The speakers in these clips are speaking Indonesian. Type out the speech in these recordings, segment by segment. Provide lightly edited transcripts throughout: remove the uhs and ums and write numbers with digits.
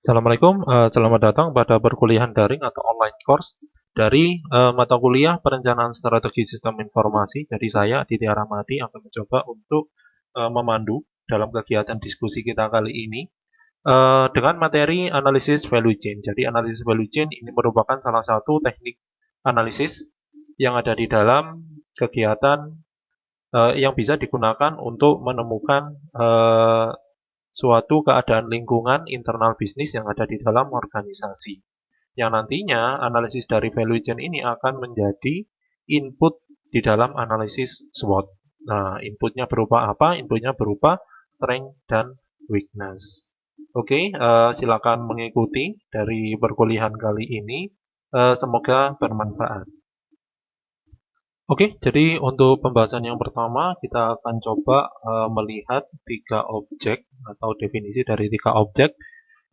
Assalamualaikum, selamat datang pada perkuliahan daring atau online course dari mata kuliah Perencanaan Strategi Sistem Informasi. Jadi saya, Didi Rahmadi, akan mencoba untuk memandu dalam kegiatan diskusi kita kali ini dengan materi analisis value chain. Jadi analisis value chain ini merupakan salah satu teknik analisis yang ada di dalam kegiatan yang bisa digunakan untuk menemukan suatu keadaan lingkungan internal bisnis yang ada di dalam organisasi. Yang nantinya analisis dari value chain ini akan menjadi input di dalam analisis SWOT. Nah, inputnya berupa apa? Inputnya berupa strength dan weakness. Oke, silakan mengikuti dari perkuliahan kali ini. Semoga bermanfaat. Oke, jadi untuk pembahasan yang pertama kita akan coba melihat tiga objek atau definisi dari tiga objek.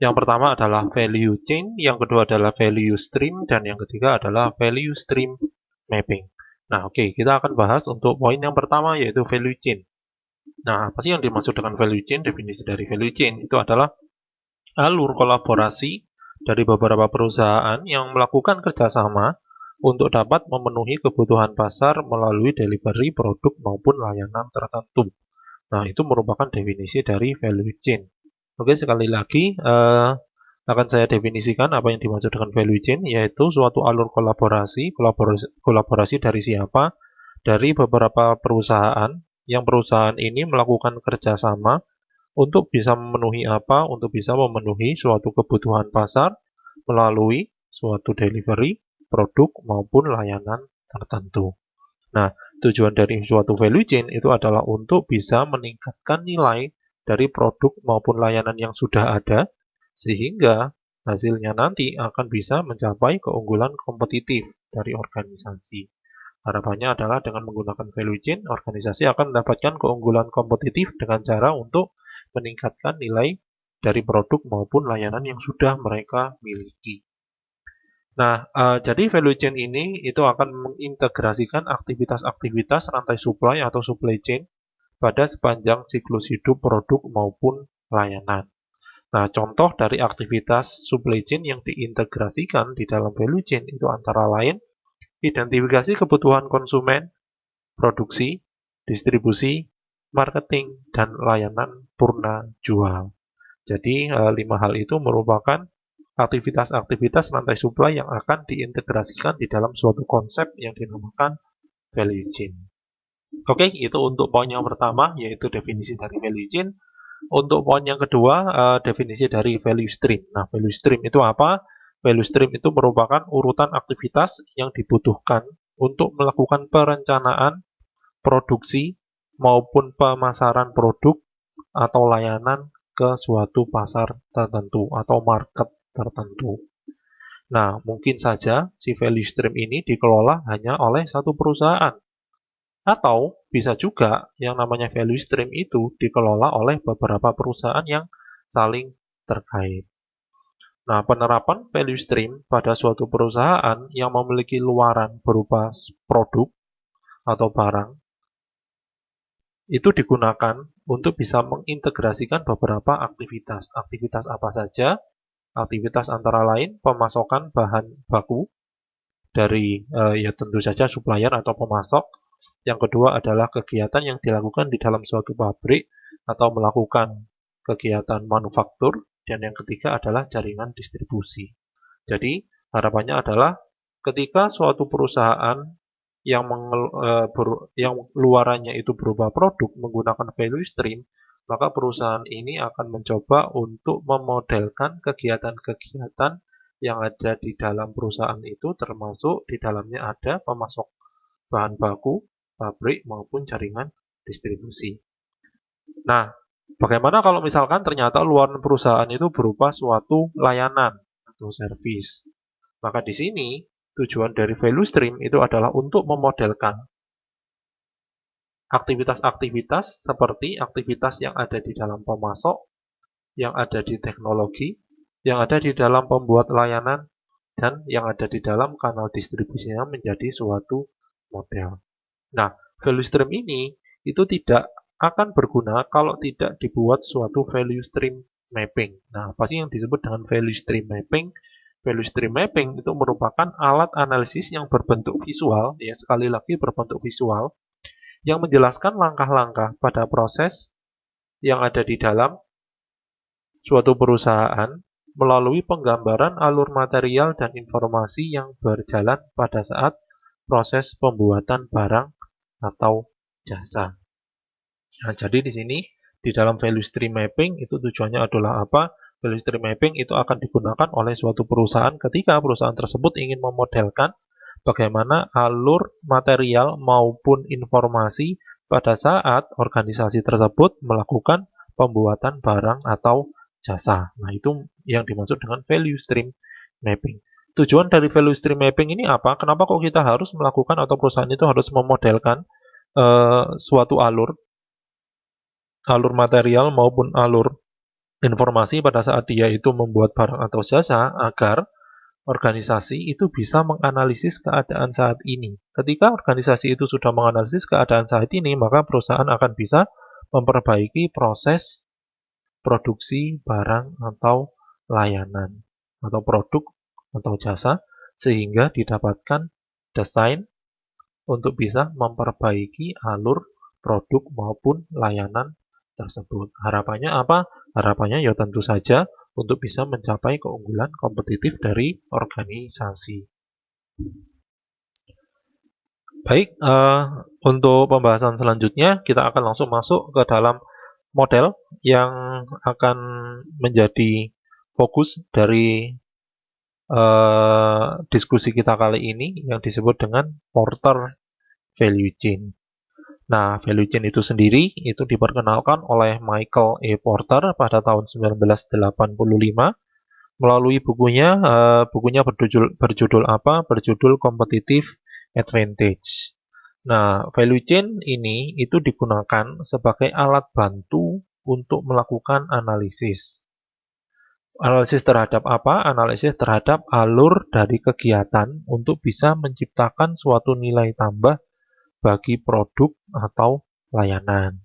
Yang pertama adalah value chain, yang kedua adalah value stream, dan yang ketiga adalah value stream mapping. Nah, oke, kita akan bahas untuk poin yang pertama yaitu value chain. Nah, apa sih yang dimaksud dengan value chain? Definisi dari value chain itu adalah alur kolaborasi dari beberapa perusahaan yang melakukan kerjasama untuk dapat memenuhi kebutuhan pasar melalui delivery produk maupun layanan tertentu. Nah, itu merupakan definisi dari value chain. Oke, sekali lagi akan saya definisikan apa yang dimaksud dengan value chain, yaitu suatu alur kolaborasi dari siapa? Dari beberapa perusahaan, yang perusahaan ini melakukan kerjasama untuk bisa memenuhi apa? Untuk bisa memenuhi suatu kebutuhan pasar melalui suatu delivery, produk, maupun layanan tertentu. Nah, tujuan dari suatu value chain itu adalah untuk bisa meningkatkan nilai dari produk maupun layanan yang sudah ada, sehingga hasilnya nanti akan bisa mencapai keunggulan kompetitif dari organisasi. Harapannya adalah dengan menggunakan value chain, organisasi akan mendapatkan keunggulan kompetitif dengan cara untuk meningkatkan nilai dari produk maupun layanan yang sudah mereka miliki. Nah, jadi value chain ini itu akan mengintegrasikan aktivitas-aktivitas rantai supply atau supply chain pada sepanjang siklus hidup produk maupun layanan. Nah, contoh dari aktivitas supply chain yang diintegrasikan di dalam value chain itu antara lain identifikasi kebutuhan konsumen, produksi, distribusi, marketing, dan layanan purna jual. Jadi, 5 hal itu merupakan aktivitas-aktivitas rantai supply yang akan diintegrasikan di dalam suatu konsep yang dinamakan value chain. Oke, itu untuk poin yang pertama, yaitu definisi dari value chain. Untuk poin yang kedua, definisi dari value stream. Nah, value stream itu apa? Value stream itu merupakan urutan aktivitas yang dibutuhkan untuk melakukan perencanaan, produksi, maupun pemasaran produk atau layanan ke suatu pasar tertentu atau market tertentu. Nah, mungkin saja si value stream ini dikelola hanya oleh satu perusahaan. Atau bisa juga yang namanya value stream itu dikelola oleh beberapa perusahaan yang saling terkait. Nah, penerapan value stream pada suatu perusahaan yang memiliki luaran berupa produk atau barang itu digunakan untuk bisa mengintegrasikan beberapa aktivitas. Aktivitas apa saja? Aktivitas antara lain pemasokan bahan baku dari ya tentu saja supplier atau pemasok. Yang kedua adalah kegiatan yang dilakukan di dalam suatu pabrik atau melakukan kegiatan manufaktur. Dan yang ketiga adalah jaringan distribusi. Jadi harapannya adalah ketika suatu perusahaan yang, yang luarannya itu berupa produk menggunakan value stream, maka perusahaan ini akan mencoba untuk memodelkan kegiatan-kegiatan yang ada di dalam perusahaan itu, termasuk di dalamnya ada pemasok bahan baku, pabrik, maupun jaringan distribusi. Nah, bagaimana kalau misalkan ternyata luaran perusahaan itu berupa suatu layanan atau service? Maka di sini tujuan dari value stream itu adalah untuk memodelkan aktivitas-aktivitas seperti aktivitas yang ada di dalam pemasok, yang ada di teknologi, yang ada di dalam pembuat layanan, dan yang ada di dalam kanal distribusinya menjadi suatu model. Nah, value stream ini itu tidak akan berguna kalau tidak dibuat suatu value stream mapping. Nah, apa sih yang disebut dengan value stream mapping? Value stream mapping itu merupakan alat analisis yang berbentuk visual, ya sekali lagi berbentuk visual, yang menjelaskan langkah-langkah pada proses yang ada di dalam suatu perusahaan melalui penggambaran alur material dan informasi yang berjalan pada saat proses pembuatan barang atau jasa. Nah, jadi di sini di dalam value stream mapping itu tujuannya adalah apa? Value stream mapping itu akan digunakan oleh suatu perusahaan ketika perusahaan tersebut ingin memodelkan bagaimana alur material maupun informasi pada saat organisasi tersebut melakukan pembuatan barang atau jasa. Nah, itu yang dimaksud dengan value stream mapping. Tujuan dari value stream mapping ini apa? Kenapa kok kita harus melakukan atau perusahaan itu harus memodelkan suatu alur material maupun alur informasi pada saat dia itu membuat barang atau jasa agar organisasi itu bisa menganalisis keadaan saat ini. Ketika organisasi itu sudah menganalisis keadaan saat ini, maka perusahaan akan bisa memperbaiki proses produksi barang atau layanan atau produk atau jasa sehingga didapatkan desain untuk bisa memperbaiki alur produk maupun layanan tersebut. Harapannya apa? Harapannya ya tentu saja untuk bisa mencapai keunggulan kompetitif dari organisasi. Baik, untuk pembahasan selanjutnya kita akan langsung masuk ke dalam model yang akan menjadi fokus dari diskusi kita kali ini yang disebut dengan Porter Value Chain. Nah, value chain itu sendiri itu diperkenalkan oleh Michael E. Porter pada tahun 1985 melalui bukunya berjudul apa? Berjudul Competitive Advantage. Nah, value chain ini itu digunakan sebagai alat bantu untuk melakukan analisis. Analisis terhadap apa? Analisis terhadap alur dari kegiatan untuk bisa menciptakan suatu nilai tambah bagi produk atau layanan.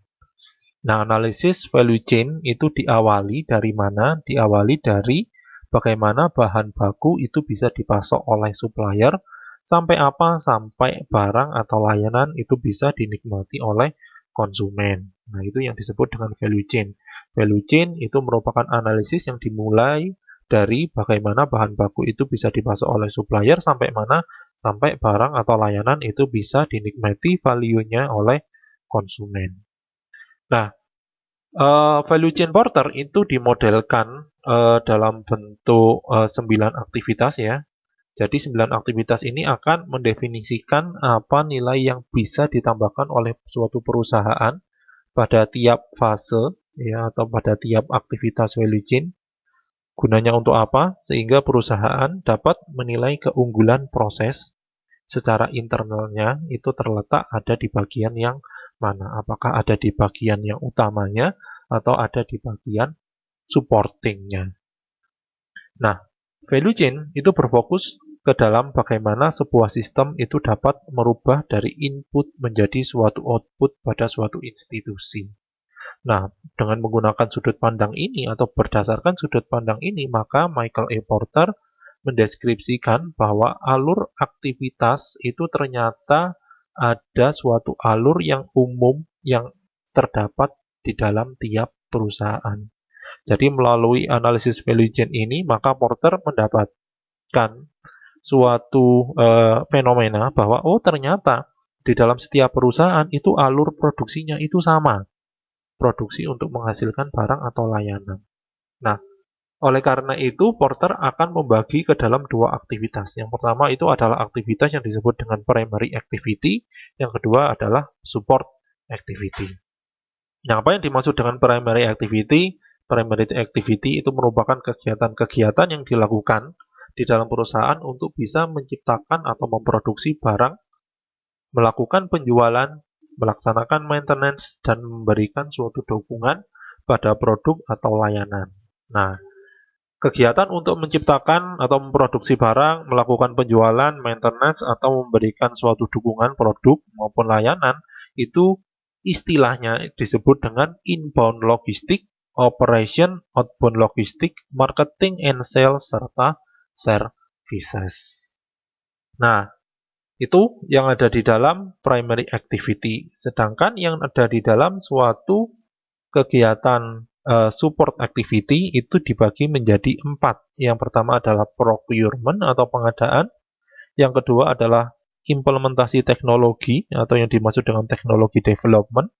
Nah, analisis value chain itu diawali dari mana? Diawali dari bagaimana bahan baku itu bisa dipasok oleh supplier, sampai apa? Sampai barang atau layanan itu bisa dinikmati oleh konsumen. Nah, itu yang disebut dengan value chain. Value chain itu merupakan analisis yang dimulai dari bagaimana bahan baku itu bisa dipasok oleh supplier sampai mana? Sampai barang atau layanan itu bisa dinikmati value-nya oleh konsumen. Nah, value chain Porter itu dimodelkan dalam bentuk 9 aktivitas ya. Jadi 9 aktivitas ini akan mendefinisikan apa nilai yang bisa ditambahkan oleh suatu perusahaan pada tiap fase ya atau pada tiap aktivitas value chain. Gunanya untuk apa? Sehingga perusahaan dapat menilai keunggulan proses secara internalnya itu terletak ada di bagian yang mana. Apakah ada di bagian yang utamanya atau ada di bagian supportingnya. Nah, value chain itu berfokus ke dalam bagaimana sebuah sistem itu dapat merubah dari input menjadi suatu output pada suatu institusi. Nah, dengan menggunakan sudut pandang ini atau berdasarkan sudut pandang ini, maka Michael E. Porter mendeskripsikan bahwa alur aktivitas itu ternyata ada suatu alur yang umum yang terdapat di dalam tiap perusahaan. Jadi melalui analisis value chain ini, maka Porter mendapatkan suatu fenomena bahwa ternyata di dalam setiap perusahaan itu alur produksinya itu sama. Produksi untuk menghasilkan barang atau layanan. Nah, oleh karena itu Porter akan membagi ke dalam dua aktivitas. Yang pertama itu adalah aktivitas yang disebut dengan primary activity, yang kedua adalah support activity. Nah, apa yang dimaksud dengan primary activity? Primary activity itu merupakan kegiatan-kegiatan yang dilakukan di dalam perusahaan untuk bisa menciptakan atau memproduksi barang, melakukan penjualan, melaksanakan maintenance, dan memberikan suatu dukungan pada produk atau layanan. Nah, kegiatan untuk menciptakan atau memproduksi barang, melakukan penjualan, maintenance, atau memberikan suatu dukungan produk maupun layanan, itu istilahnya disebut dengan inbound logistik operation, outbound logistik, marketing and sales, serta services. Nah, itu yang ada di dalam primary activity. Sedangkan yang ada di dalam suatu kegiatan support activity itu dibagi menjadi 4. Yang pertama adalah procurement atau pengadaan. Yang kedua adalah implementasi teknologi atau yang dimaksud dengan teknologi development.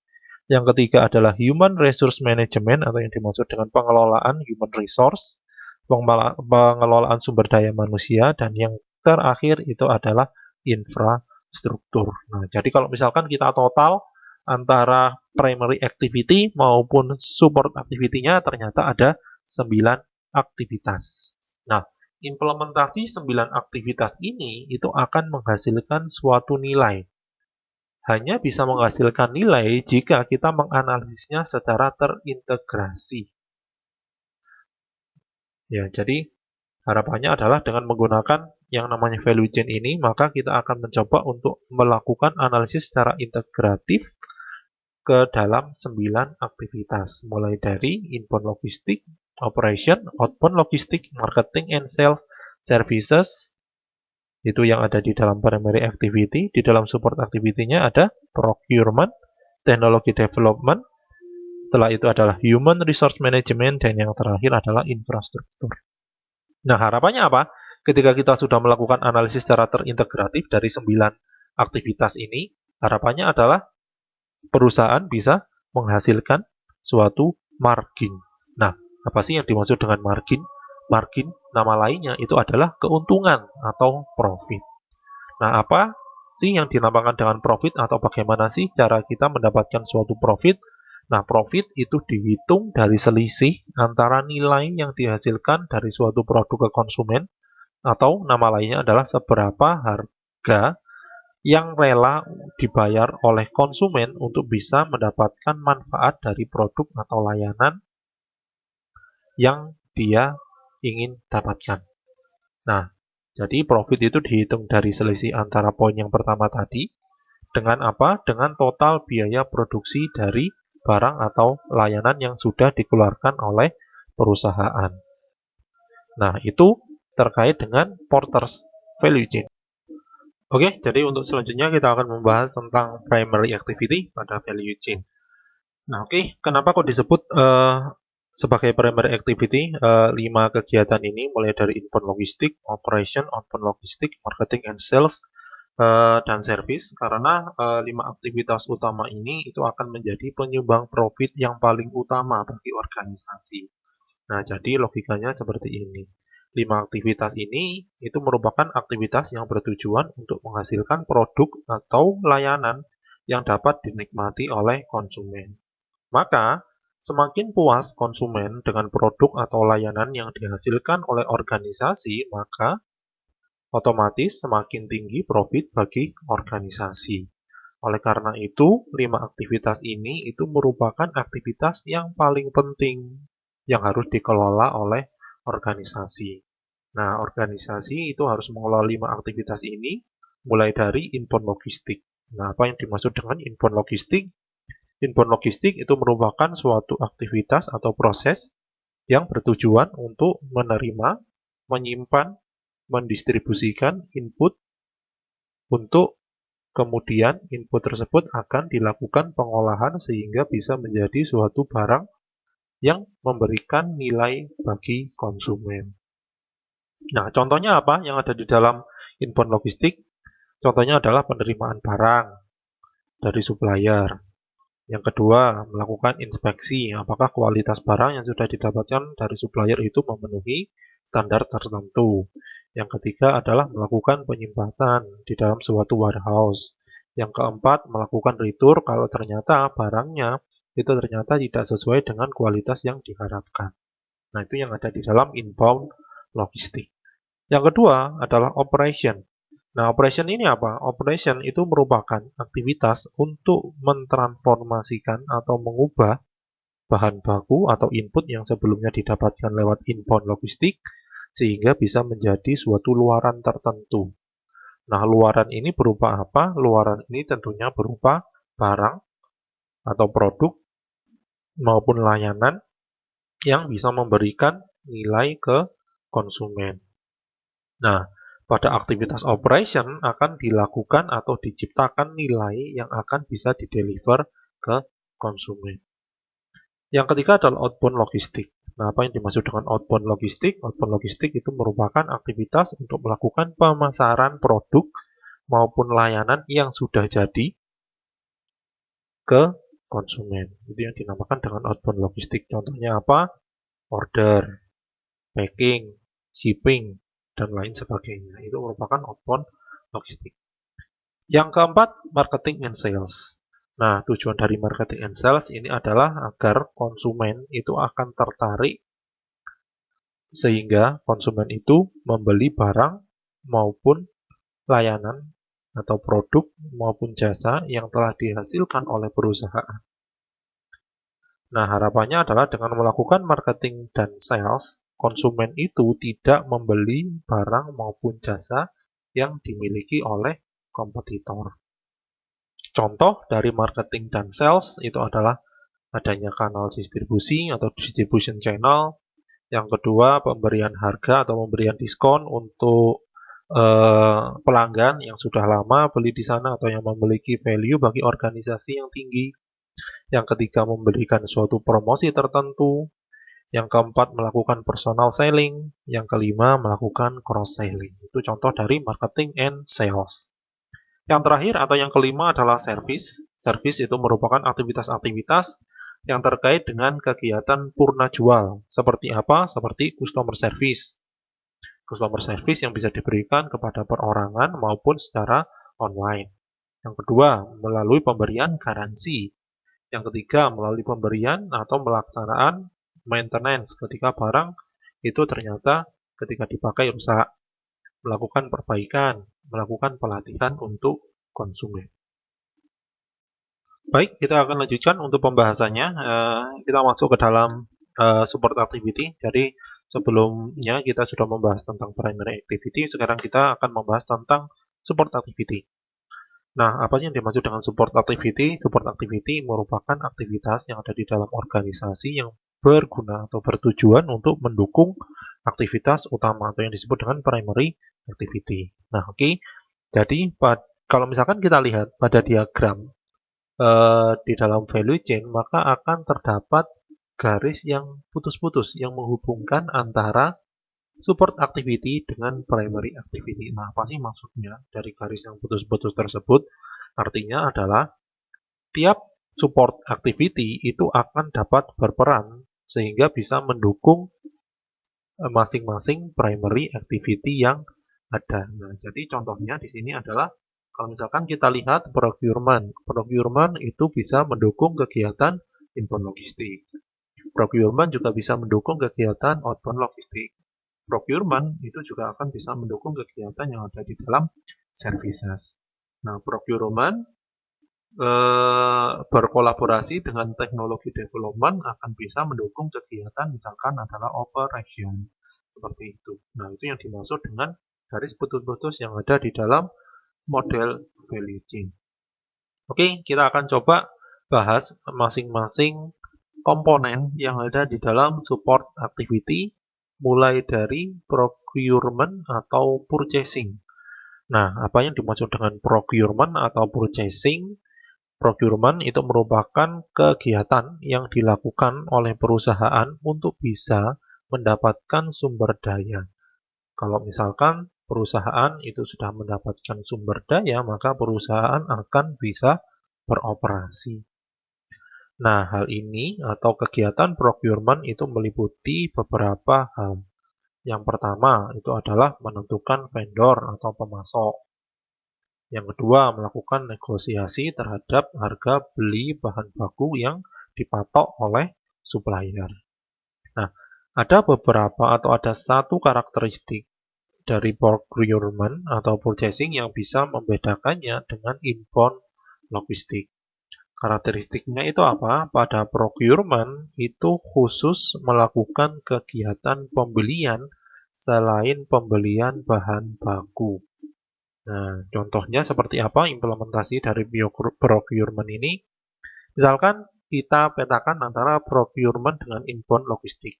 Yang ketiga adalah human resource management atau yang dimaksud dengan pengelolaan human resource, pengelolaan sumber daya manusia, dan yang terakhir itu adalah infrastruktur. Nah, jadi kalau misalkan kita total antara primary activity maupun support activity-nya ternyata ada 9 aktivitas. Nah, implementasi 9 aktivitas ini itu akan menghasilkan suatu nilai. Hanya bisa menghasilkan nilai jika kita menganalisisnya secara terintegrasi. Ya, jadi harapannya adalah dengan menggunakan yang namanya value chain ini, maka kita akan mencoba untuk melakukan analisis secara integratif ke dalam 9 aktivitas, mulai dari inbound logistik, operation, outbound logistik, marketing and sales, services, itu yang ada di dalam primary activity. Di dalam support activity-nya ada procurement, technology development, setelah itu adalah human resource management, dan yang terakhir adalah infrastruktur. Nah, harapannya apa? Ketika kita sudah melakukan analisis secara terintegratif dari 9 aktivitas ini, harapannya adalah perusahaan bisa menghasilkan suatu margin. Nah, apa sih yang dimaksud dengan margin? Margin, nama lainnya itu adalah keuntungan atau profit. Nah, apa sih yang dinamakan dengan profit atau bagaimana sih cara kita mendapatkan suatu profit? Nah, profit itu dihitung dari selisih antara nilai yang dihasilkan dari suatu produk ke konsumen, atau nama lainnya adalah seberapa harga yang rela dibayar oleh konsumen untuk bisa mendapatkan manfaat dari produk atau layanan yang dia ingin dapatkan. Nah, jadi profit itu dihitung dari selisih antara poin yang pertama tadi dengan apa? Dengan total biaya produksi dari barang atau layanan yang sudah dikeluarkan oleh perusahaan. Nah, itu terkait dengan Porter's Value Chain. Oke, jadi untuk selanjutnya kita akan membahas tentang primary activity pada value chain. Nah, oke, kenapa kok disebut sebagai primary activity? 5 kegiatan ini mulai dari inbound logistik, operation, outbound logistik, marketing and sales, dan service, karena 5 aktivitas utama ini itu akan menjadi penyumbang profit yang paling utama bagi organisasi. Nah, jadi logikanya seperti ini. 5 aktivitas ini itu merupakan aktivitas yang bertujuan untuk menghasilkan produk atau layanan yang dapat dinikmati oleh konsumen. Maka, semakin puas konsumen dengan produk atau layanan yang dihasilkan oleh organisasi, maka otomatis semakin tinggi profit bagi organisasi. Oleh karena itu, 5 aktivitas ini itu merupakan aktivitas yang paling penting yang harus dikelola oleh organisasi. Nah, organisasi itu harus mengelola 5 aktivitas ini, mulai dari inbound logistik. Nah, apa yang dimaksud dengan inbound logistik? Inbound logistik itu merupakan suatu aktivitas atau proses yang bertujuan untuk menerima, menyimpan, mendistribusikan input untuk kemudian input tersebut akan dilakukan pengolahan sehingga bisa menjadi suatu barang yang memberikan nilai bagi konsumen. Nah, contohnya apa yang ada di dalam inbound logistik? Contohnya adalah penerimaan barang dari supplier. Yang kedua, melakukan inspeksi apakah kualitas barang yang sudah didapatkan dari supplier itu memenuhi standar tertentu. Yang ketiga adalah melakukan penyimpanan di dalam suatu warehouse. Yang keempat, melakukan retur kalau ternyata barangnya itu ternyata tidak sesuai dengan kualitas yang diharapkan. Nah, itu yang ada di dalam inbound logistik. Yang kedua adalah operation. Nah, operation ini apa? Operation itu merupakan aktivitas untuk mentransformasikan atau mengubah bahan baku atau input yang sebelumnya didapatkan lewat inbound logistik sehingga bisa menjadi suatu luaran tertentu. Nah, luaran ini berupa apa? Luaran ini tentunya berupa barang atau produk maupun layanan yang bisa memberikan nilai ke konsumen. Nah, pada aktivitas operation akan dilakukan atau diciptakan nilai yang akan bisa dideliver ke konsumen. Yang ketiga adalah outbound logistik. Nah, apa yang dimaksud dengan outbound logistik? Outbound logistik itu merupakan aktivitas untuk melakukan pemasaran produk maupun layanan yang sudah jadi ke konsumen. Itu yang dinamakan dengan outbound logistik. Contohnya apa? Order, packing, shipping, dan lain sebagainya. Itu merupakan outbound logistik. Yang keempat, marketing and sales. Nah, tujuan dari marketing and sales ini adalah agar konsumen itu akan tertarik sehingga konsumen itu membeli barang maupun layanan atau produk maupun jasa yang telah dihasilkan oleh perusahaan. Nah, harapannya adalah dengan melakukan marketing dan sales, konsumen itu tidak membeli barang maupun jasa yang dimiliki oleh kompetitor. Contoh dari marketing dan sales itu adalah adanya kanal distribusi atau distribution channel. Yang kedua, pemberian harga atau pemberian diskon untuk pelanggan yang sudah lama beli di sana atau yang memiliki value bagi organisasi yang tinggi. Yang ketiga, memberikan suatu promosi tertentu. Yang keempat, melakukan personal selling. Yang kelima, melakukan cross selling. Itu contoh dari marketing and sales. Yang terakhir atau yang kelima adalah service. Service itu merupakan aktivitas-aktivitas yang terkait dengan kegiatan purna jual. Seperti apa? Seperti customer service. Customer service yang bisa diberikan kepada perorangan maupun secara online. Yang kedua, melalui pemberian garansi. Yang ketiga, melalui pemberian atau melaksanaan maintenance ketika barang itu ternyata ketika dipakai rusak. Melakukan perbaikan, melakukan pelatihan untuk konsumen. Baik, kita akan lanjutkan untuk pembahasannya. Kita masuk ke dalam support activity. Jadi sebelumnya kita sudah membahas tentang primary activity, sekarang kita akan membahas tentang support activity. Nah, apa yang dimaksud dengan support activity? Support activity merupakan aktivitas yang ada di dalam organisasi yang berguna atau bertujuan untuk mendukung aktivitas utama atau yang disebut dengan primary activity. Nah, oke. Jadi, kalau misalkan kita lihat pada diagram di dalam value chain, maka akan terdapat garis yang putus-putus yang menghubungkan antara support activity dengan primary activity. Nah, apa sih maksudnya dari garis yang putus-putus tersebut? Artinya adalah tiap support activity itu akan dapat berperan sehingga bisa mendukung masing-masing primary activity yang ada. Nah, jadi contohnya di sini adalah kalau misalkan kita lihat procurement. Procurement itu bisa mendukung kegiatan inbound logistik. Procurement juga bisa mendukung kegiatan outbound logistik. Procurement itu juga akan bisa mendukung kegiatan yang ada di dalam services. Nah, procurement berkolaborasi dengan teknologi development akan bisa mendukung kegiatan misalkan adalah operation seperti itu. Nah, itu yang dimaksud dengan garis putus-putus yang ada di dalam model value chain. Oke, kita akan coba bahas masing-masing komponen yang ada di dalam support activity, mulai dari procurement atau purchasing. Nah, apa yang dimaksud dengan procurement atau purchasing? Procurement itu merupakan kegiatan yang dilakukan oleh perusahaan untuk bisa mendapatkan sumber daya. Kalau misalkan perusahaan itu sudah mendapatkan sumber daya, maka perusahaan akan bisa beroperasi. Nah, hal ini atau kegiatan procurement itu meliputi beberapa hal. Yang pertama itu adalah menentukan vendor atau pemasok. Yang kedua, melakukan negosiasi terhadap harga beli bahan baku yang dipatok oleh supplier. Nah, ada beberapa atau ada satu karakteristik dari procurement atau purchasing yang bisa membedakannya dengan inbound logistik. Karakteristiknya itu apa? Pada procurement itu khusus melakukan kegiatan pembelian selain pembelian bahan baku. Nah, contohnya seperti apa implementasi dari procurement ini? Misalkan kita petakan antara procurement dengan inbound logistik.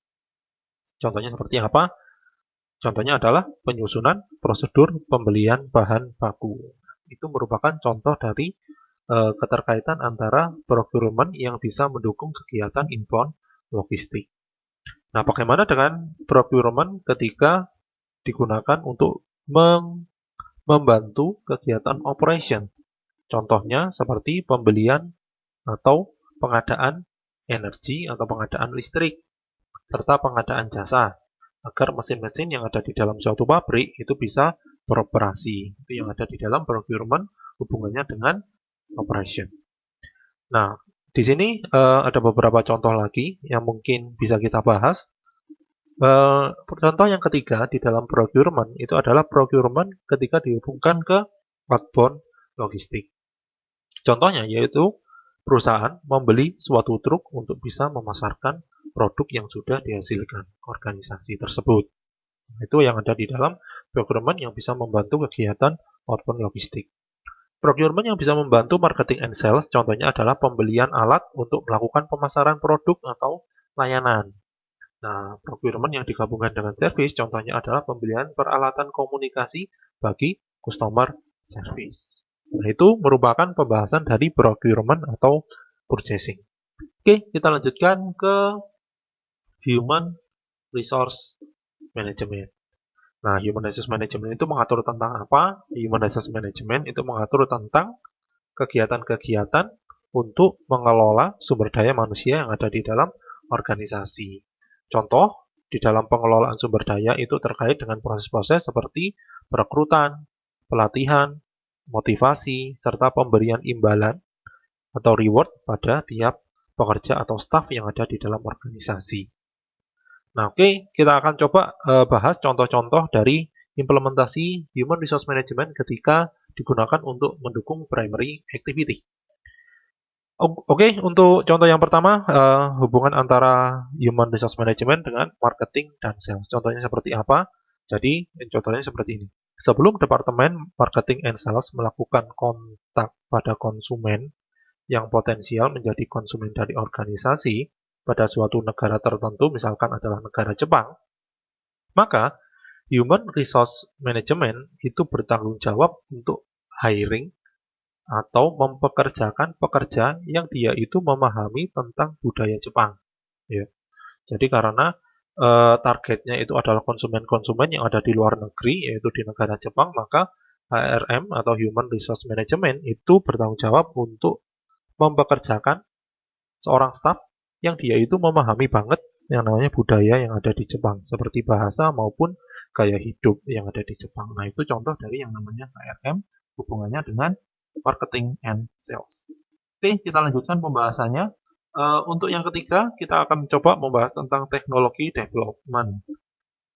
Contohnya seperti apa? Contohnya adalah penyusunan prosedur pembelian bahan baku. Itu merupakan contoh dari keterkaitan antara procurement yang bisa mendukung kegiatan inbound logistik. Nah, bagaimana dengan procurement ketika digunakan untuk membantu kegiatan operation? Contohnya seperti pembelian atau pengadaan energi atau pengadaan listrik, serta pengadaan jasa, agar mesin-mesin yang ada di dalam suatu pabrik itu bisa beroperasi. Itu yang ada di dalam procurement hubungannya dengan operation. Nah, di sini ada beberapa contoh lagi yang mungkin bisa kita bahas. Contoh yang ketiga di dalam procurement itu adalah procurement ketika dihubungkan ke outbound logistik. Contohnya yaitu perusahaan membeli suatu truk untuk bisa memasarkan produk yang sudah dihasilkan organisasi tersebut. Itu yang ada di dalam procurement yang bisa membantu kegiatan outbound logistik. Procurement yang bisa membantu marketing and sales contohnya adalah pembelian alat untuk melakukan pemasaran produk atau layanan. Nah, procurement yang digabungkan dengan service contohnya adalah pembelian peralatan komunikasi bagi customer service. Nah, itu merupakan pembahasan dari procurement atau purchasing. Oke, kita lanjutkan ke human resource management. Nah, human resource management itu mengatur tentang apa? Human resource management itu mengatur tentang kegiatan-kegiatan untuk mengelola sumber daya manusia yang ada di dalam organisasi. Contoh, di dalam pengelolaan sumber daya itu terkait dengan proses-proses seperti perekrutan, pelatihan, motivasi, serta pemberian imbalan atau reward pada tiap pekerja atau staf yang ada di dalam organisasi. Nah, oke, kita akan coba bahas contoh-contoh dari implementasi Human Resource Management ketika digunakan untuk mendukung primary activity. Oke, untuk contoh yang pertama, hubungan antara Human Resource Management dengan marketing dan sales. Contohnya seperti apa? Jadi, contohnya seperti ini. Sebelum Departemen Marketing and Sales melakukan kontak pada konsumen yang potensial menjadi konsumen dari organisasi pada suatu negara tertentu, misalkan adalah negara Jepang, maka Human Resource Management itu bertanggung jawab untuk hiring atau mempekerjakan pekerja yang dia itu memahami tentang budaya Jepang. Ya. Jadi karena targetnya itu adalah konsumen-konsumen yang ada di luar negeri, yaitu di negara Jepang, maka HRM atau Human Resource Management itu bertanggung jawab untuk mempekerjakan seorang staf yang dia itu memahami banget yang namanya budaya yang ada di Jepang, seperti bahasa maupun gaya hidup yang ada di Jepang. Nah, itu contoh dari yang namanya HRM hubungannya dengan marketing and sales. Oke, kita lanjutkan pembahasannya. Untuk yang ketiga, kita akan coba membahas tentang teknologi development.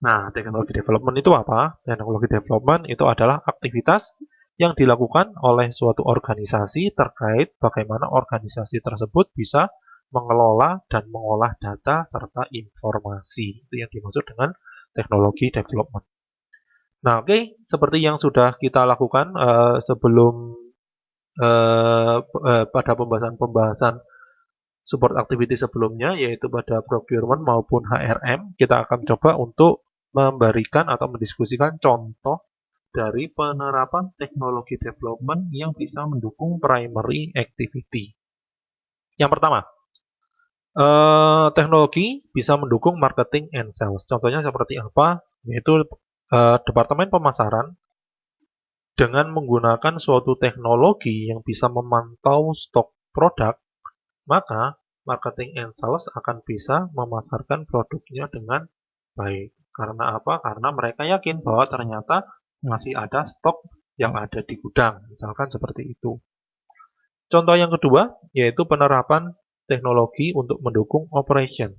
Nah, teknologi development itu apa? Teknologi development itu adalah aktivitas yang dilakukan oleh suatu organisasi terkait bagaimana organisasi tersebut bisa mengelola dan mengolah data serta informasi. Itu yang dimaksud dengan teknologi development. Nah, oke, seperti yang sudah kita lakukan sebelum pada pembahasan-pembahasan support activity sebelumnya, yaitu pada procurement maupun HRM, kita akan coba untuk memberikan atau mendiskusikan contoh dari penerapan teknologi development yang bisa mendukung primary activity. Yang pertama, teknologi bisa mendukung marketing and sales. Contohnya seperti apa? Yaitu departemen pemasaran dengan menggunakan suatu teknologi yang bisa memantau stok produk, maka marketing and sales akan bisa memasarkan produknya dengan baik. Karena apa? Karena mereka yakin bahwa ternyata masih ada stok yang ada di gudang, misalkan seperti itu. Contoh yang kedua, yaitu penerapan teknologi untuk mendukung operation.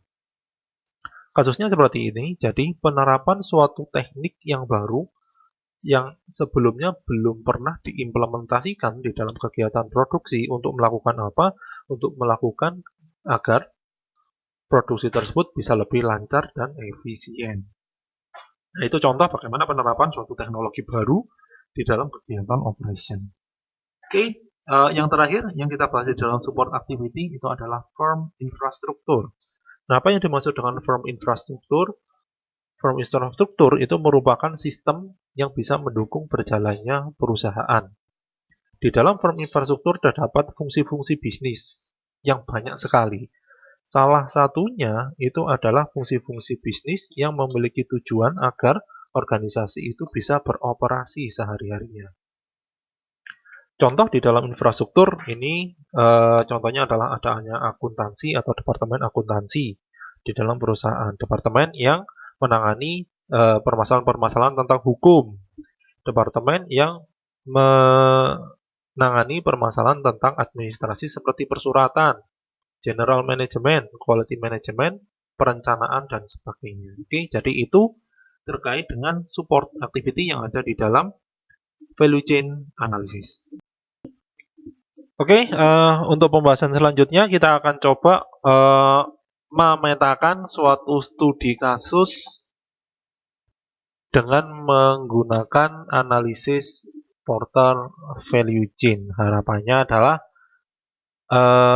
Kasusnya seperti ini, jadi penerapan suatu teknik yang baru yang sebelumnya belum pernah diimplementasikan di dalam kegiatan produksi untuk melakukan apa? Untuk melakukan agar produksi tersebut bisa lebih lancar dan efisien. Nah, itu contoh bagaimana penerapan suatu teknologi baru di dalam kegiatan operation. Oke, Yang terakhir yang kita bahas di dalam support activity itu adalah firm infrastruktur. Nah, apa yang dimaksud dengan firm infrastruktur? Firm infrastruktur itu merupakan sistem yang bisa mendukung berjalannya perusahaan. Di dalam firm infrastruktur terdapat fungsi-fungsi bisnis yang banyak sekali. Salah satunya itu adalah fungsi-fungsi bisnis yang memiliki tujuan agar organisasi itu bisa beroperasi sehari-harinya. Contoh di dalam infrastruktur ini, contohnya adalah adanya akuntansi atau departemen akuntansi di dalam perusahaan. Departemen yang menangani permasalahan-permasalahan tentang hukum. Departemen yang menangani permasalahan tentang administrasi seperti persuratan, general management, quality management, perencanaan, dan sebagainya. Oke, jadi itu terkait dengan support activity yang ada di dalam value chain analysis. Oke, untuk pembahasan selanjutnya kita akan coba memetakan suatu studi kasus dengan menggunakan analisis Porter value chain. Harapannya adalah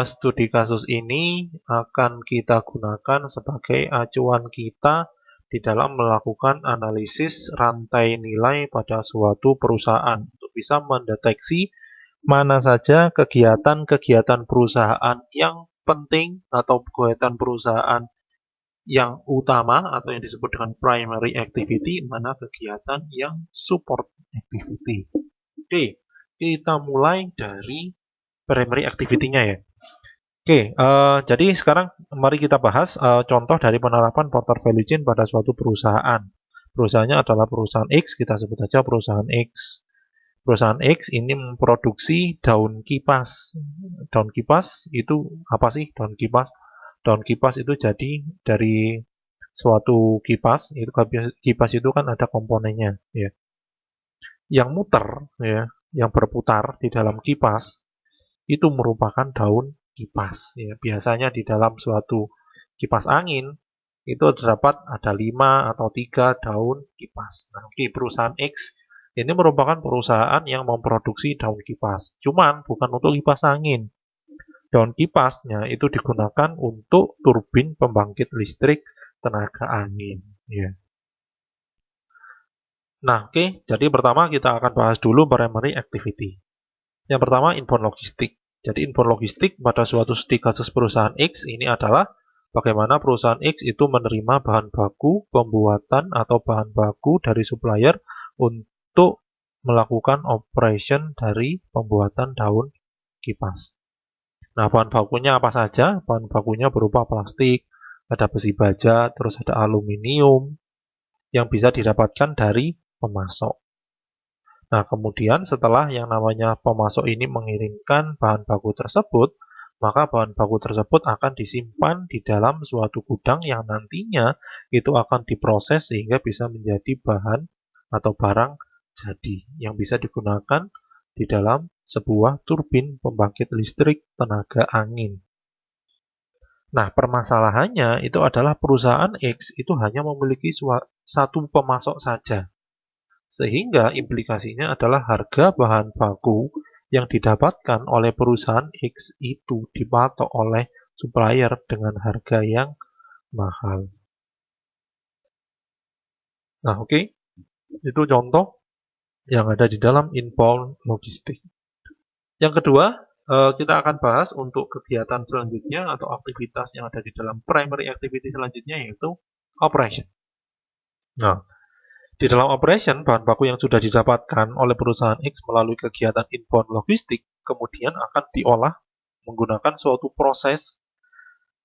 studi kasus ini akan kita gunakan sebagai acuan kita di dalam melakukan analisis rantai nilai pada suatu perusahaan untuk bisa mendeteksi mana saja kegiatan-kegiatan perusahaan yang penting atau kegiatan perusahaan yang utama atau yang disebut dengan primary activity, mana kegiatan yang support activity. Oke, kita mulai dari primary activity-nya ya. Oke, jadi sekarang mari kita bahas contoh dari penerapan Porter value chain pada suatu perusahaan. Perusahaannya adalah perusahaan X, kita sebut saja perusahaan X. Perusahaan X ini memproduksi daun kipas. Daun kipas itu apa sih daun kipas? Daun kipas itu jadi dari suatu kipas, itu kipas itu kan ada komponennya ya. Yang muter ya, yang berputar di dalam kipas itu merupakan daun kipas ya. Biasanya di dalam suatu kipas angin itu terdapat ada 5 atau 3 daun kipas. Nah, oke, perusahaan X ini merupakan perusahaan yang memproduksi daun kipas. Cuman bukan untuk kipas angin. Daun kipasnya itu digunakan untuk turbin pembangkit listrik tenaga angin ya. Nah, oke, jadi pertama kita akan bahas dulu primary activity. Yang pertama, inbound logistik. Jadi inbound logistik pada suatu studi kasus perusahaan X ini adalah bagaimana perusahaan X itu menerima bahan baku pembuatan atau bahan baku dari supplier untuk melakukan operation dari pembuatan daun kipas. Nah, bahan bakunya apa saja? Bahan bakunya berupa plastik, ada besi baja, terus ada aluminium yang bisa didapatkan dari pemasok. Nah, kemudian setelah yang namanya pemasok ini mengirimkan bahan baku tersebut, maka bahan baku tersebut akan disimpan di dalam suatu gudang yang nantinya itu akan diproses sehingga bisa menjadi bahan atau barang jadi yang bisa digunakan di dalam sebuah turbin pembangkit listrik tenaga angin. Nah, permasalahannya itu adalah perusahaan X itu hanya memiliki satu pemasok saja. Sehingga implikasinya adalah harga bahan baku yang didapatkan oleh perusahaan X itu dipatok oleh supplier dengan harga yang mahal. Nah, oke. Itu contoh yang ada di dalam inbound logistik. Yang kedua, kita akan bahas untuk kegiatan selanjutnya atau aktivitas yang ada di dalam primary activity selanjutnya yaitu operation. Nah, di dalam operation, bahan baku yang sudah didapatkan oleh perusahaan X melalui kegiatan inbound logistik kemudian akan diolah menggunakan suatu proses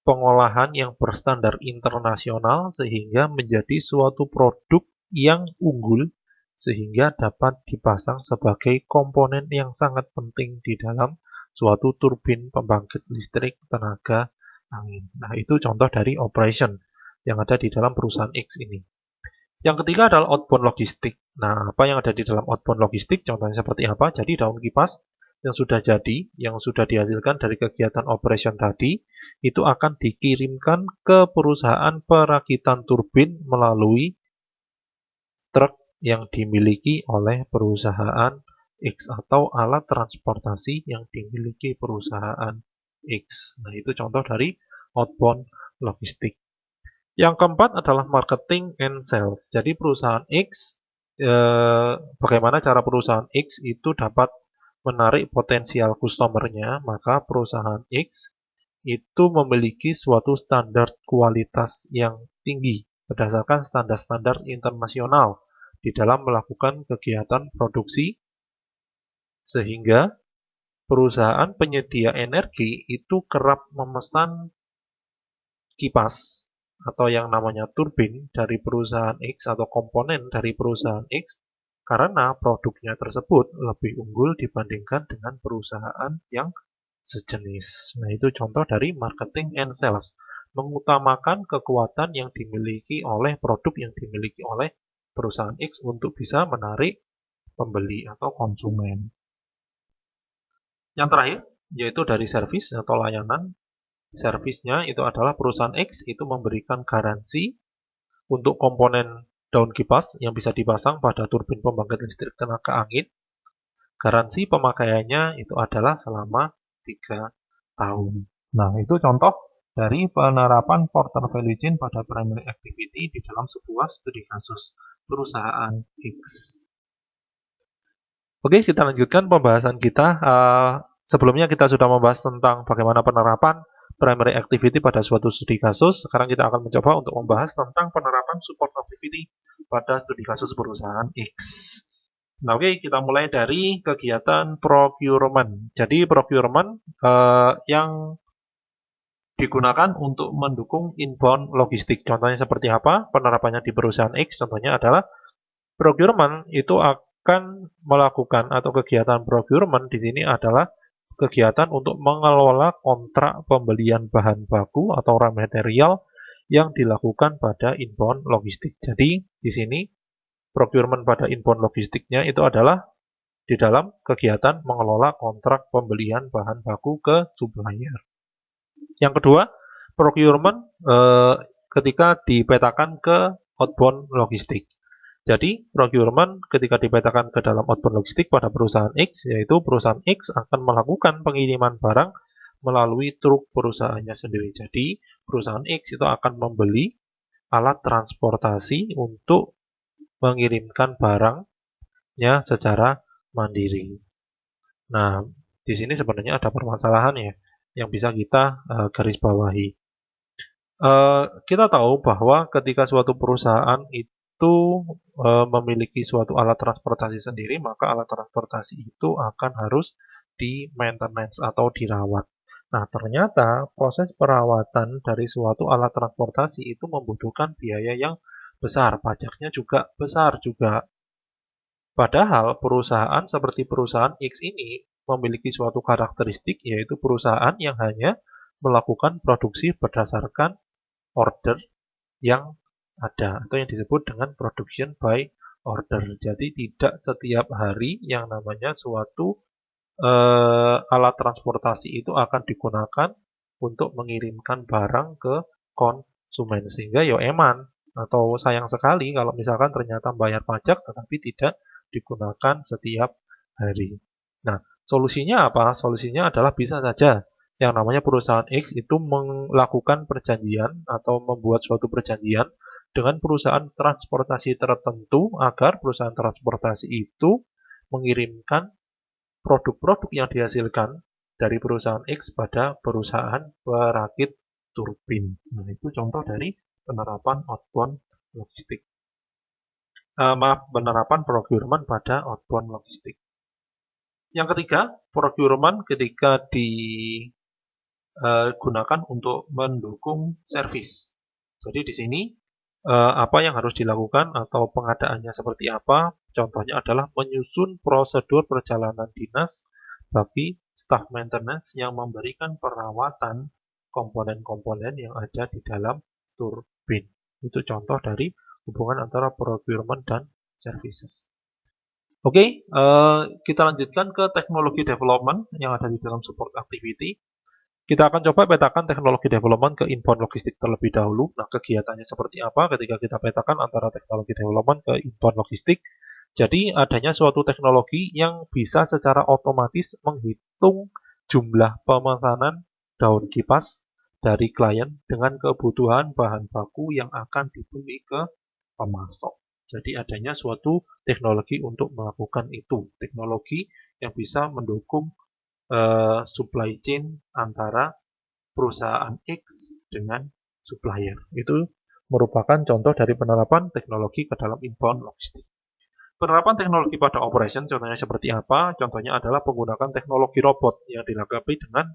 pengolahan yang berstandar internasional sehingga menjadi suatu produk yang unggul sehingga dapat dipasang sebagai komponen yang sangat penting di dalam suatu turbin pembangkit listrik tenaga angin. Nah, itu contoh dari operation yang ada di dalam perusahaan X ini. Yang ketiga adalah outbound logistik. Nah, apa yang ada di dalam outbound logistik? Contohnya seperti apa? Jadi daun kipas yang sudah jadi, yang sudah dihasilkan dari kegiatan operation tadi, itu akan dikirimkan ke perusahaan perakitan turbin melalui truk yang dimiliki oleh perusahaan X atau alat transportasi yang dimiliki perusahaan X. Nah, itu contoh dari outbound logistik. Yang keempat adalah marketing and sales. Jadi perusahaan X, bagaimana cara perusahaan X itu dapat menarik potensial customer-nya, maka perusahaan X itu memiliki suatu standar kualitas yang tinggi berdasarkan standar-standar internasional di dalam melakukan kegiatan produksi, sehingga perusahaan penyedia energi itu kerap memesan kipas atau yang namanya turbin dari perusahaan X atau komponen dari perusahaan X karena produknya tersebut lebih unggul dibandingkan dengan perusahaan yang sejenis. Nah, itu contoh dari marketing and sales. Mengutamakan kekuatan yang dimiliki oleh produk yang dimiliki oleh perusahaan X untuk bisa menarik pembeli atau konsumen. Yang terakhir, yaitu dari servis atau layanan. Servisnya itu adalah perusahaan X itu memberikan garansi untuk komponen daun kipas yang bisa dipasang pada turbin pembangkit listrik tenaga angin. Garansi pemakaiannya itu adalah selama 3 tahun. Nah, itu contoh dari penerapan Porter Value Chain pada primary activity di dalam sebuah studi kasus perusahaan X. Oke, kita lanjutkan pembahasan kita. Sebelumnya kita sudah membahas tentang bagaimana penerapan primary activity pada suatu studi kasus. Sekarang kita akan mencoba untuk membahas tentang penerapan support activity pada studi kasus perusahaan X. Nah, oke, kita mulai dari kegiatan procurement. Jadi procurement yang digunakan untuk mendukung inbound logistik. Contohnya seperti apa? Penerapannya di perusahaan X contohnya adalah procurement itu akan melakukan atau kegiatan procurement di sini adalah kegiatan untuk mengelola kontrak pembelian bahan baku atau raw material yang dilakukan pada inbound logistik. Jadi di sini procurement pada inbound logistiknya itu adalah di dalam kegiatan mengelola kontrak pembelian bahan baku ke supplier. Yang kedua, procurement ketika dipetakan ke outbound logistik. Jadi, procurement ketika dipetakan ke dalam outbound logistik pada perusahaan X, yaitu perusahaan X akan melakukan pengiriman barang melalui truk perusahaannya sendiri. Jadi, perusahaan X itu akan membeli alat transportasi untuk mengirimkan barangnya secara mandiri. Nah, di sini sebenarnya ada permasalahan ya yang bisa kita garis bawahi. Kita tahu bahwa ketika suatu perusahaan itu memiliki suatu alat transportasi sendiri, maka alat transportasi itu akan harus di maintenance atau dirawat. Nah, ternyata proses perawatan dari suatu alat transportasi itu membutuhkan biaya yang besar, pajaknya juga besar juga. Padahal perusahaan seperti perusahaan X ini memiliki suatu karakteristik, yaitu perusahaan yang hanya melakukan produksi berdasarkan order yang ada atau yang disebut dengan production by order. Jadi tidak setiap hari yang namanya suatu alat transportasi itu akan digunakan untuk mengirimkan barang ke konsumen, sehingga yo eman atau sayang sekali kalau misalkan ternyata bayar pajak tetapi tidak digunakan setiap hari. Nah, solusinya apa? Solusinya adalah bisa saja yang namanya perusahaan X itu melakukan perjanjian atau membuat suatu perjanjian dengan perusahaan transportasi tertentu agar perusahaan transportasi itu mengirimkan produk-produk yang dihasilkan dari perusahaan X pada perusahaan perakit turbin. Nah, itu contoh dari penerapan outbound logistik. Penerapan procurement pada outbound logistik. Yang ketiga, procurement ketika digunakan untuk mendukung servis. Jadi di sini apa yang harus dilakukan atau pengadaannya seperti apa? Contohnya adalah menyusun prosedur perjalanan dinas bagi staf maintenance yang memberikan perawatan komponen-komponen yang ada di dalam turbin. Itu contoh dari hubungan antara procurement dan services. Oke, kita lanjutkan ke teknologi development yang ada di dalam support activity. Kita akan coba petakan teknologi development ke inbound logistik terlebih dahulu. Nah, kegiatannya seperti apa ketika kita petakan antara teknologi development ke inbound logistik. Jadi adanya suatu teknologi yang bisa secara otomatis menghitung jumlah pemesanan daun kipas dari klien dengan kebutuhan bahan baku yang akan dibeli ke pemasok. Jadi adanya suatu teknologi untuk melakukan itu. Teknologi yang bisa mendukung supply chain antara perusahaan X dengan supplier. Itu merupakan contoh dari penerapan teknologi ke dalam inbound logistik. Penerapan teknologi pada operation contohnya seperti apa? Contohnya adalah menggunakan teknologi robot yang dilengkapi dengan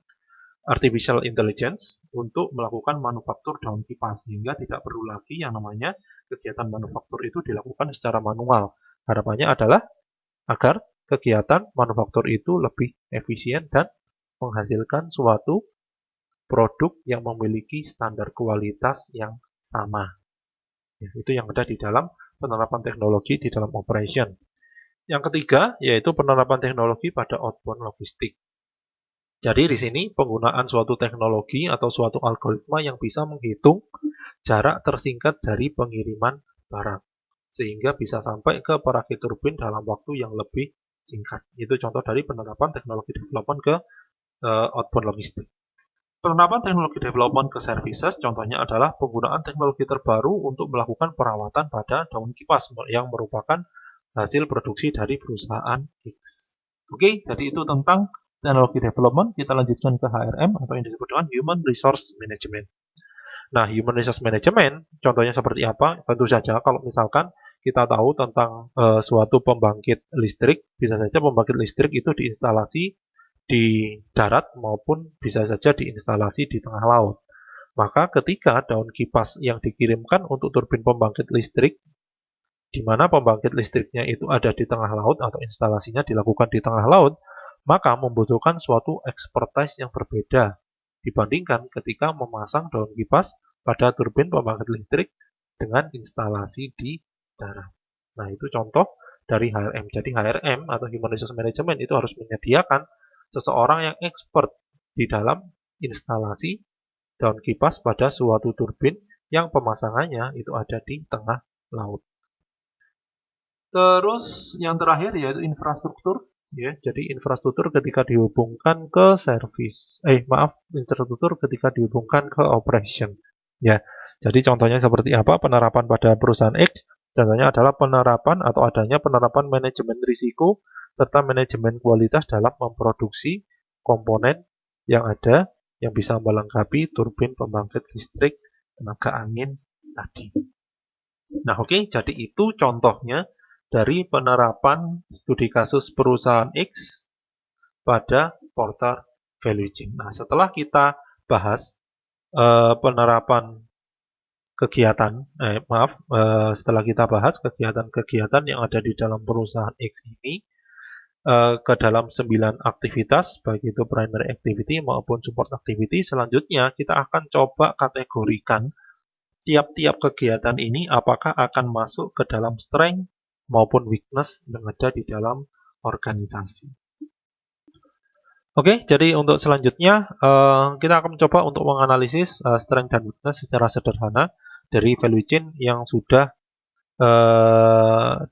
artificial intelligence untuk melakukan manufaktur daun kipas sehingga tidak perlu lagi yang namanya kegiatan manufaktur itu dilakukan secara manual. Harapannya adalah agar kegiatan manufaktur itu lebih efisien dan menghasilkan suatu produk yang memiliki standar kualitas yang sama. Ya, itu yang ada di dalam penerapan teknologi di dalam operation. Yang ketiga, yaitu penerapan teknologi pada outbound logistik. Jadi di sini penggunaan suatu teknologi atau suatu algoritma yang bisa menghitung jarak tersingkat dari pengiriman barang, sehingga bisa sampai ke perakit turbin dalam waktu yang lebih singkat. Itu contoh dari penerapan teknologi development ke outbound logistik. Penerapan teknologi development ke services contohnya adalah penggunaan teknologi terbaru untuk melakukan perawatan pada daun kipas yang merupakan hasil produksi dari perusahaan X. Oke, jadi itu tentang teknologi development. Kita lanjutkan ke HRM atau yang disebut dengan Human Resource Management. Nah, Human Resource Management contohnya seperti apa? Tentu saja kalau misalkan kita tahu tentang suatu pembangkit listrik, bisa saja pembangkit listrik itu diinstalasi di darat maupun bisa saja diinstalasi di tengah laut. Maka ketika daun kipas yang dikirimkan untuk turbin pembangkit listrik, di mana pembangkit listriknya itu ada di tengah laut atau instalasinya dilakukan di tengah laut, maka membutuhkan suatu expertise yang berbeda dibandingkan ketika memasang daun kipas pada turbin pembangkit listrik dengan instalasi di darat. Nah, itu contoh dari HRM. Jadi HRM atau Human Resource Management itu harus menyediakan seseorang yang expert di dalam instalasi daun kipas pada suatu turbin yang pemasangannya itu ada di tengah laut. Terus yang terakhir yaitu infrastruktur, ya. Jadi infrastruktur ketika dihubungkan ke infrastruktur ketika dihubungkan ke operation, ya. Jadi contohnya seperti apa penerapan pada perusahaan X? Contohnya adalah penerapan atau adanya penerapan manajemen risiko serta manajemen kualitas dalam memproduksi komponen yang ada yang bisa melengkapi turbin pembangkit listrik tenaga angin tadi. Nah, oke, jadi itu contohnya dari penerapan studi kasus perusahaan X pada Porter Value Chain. Nah, setelah kita bahas penerapan kegiatan, setelah kita bahas kegiatan-kegiatan yang ada di dalam perusahaan X ini ke dalam 9 aktivitas, baik itu primary activity maupun support activity, selanjutnya kita akan coba kategorikan tiap-tiap kegiatan ini apakah akan masuk ke dalam strength maupun weakness yang ada di dalam organisasi. Oke, jadi untuk selanjutnya kita akan mencoba untuk menganalisis strength dan weakness secara sederhana dari value chain yang sudah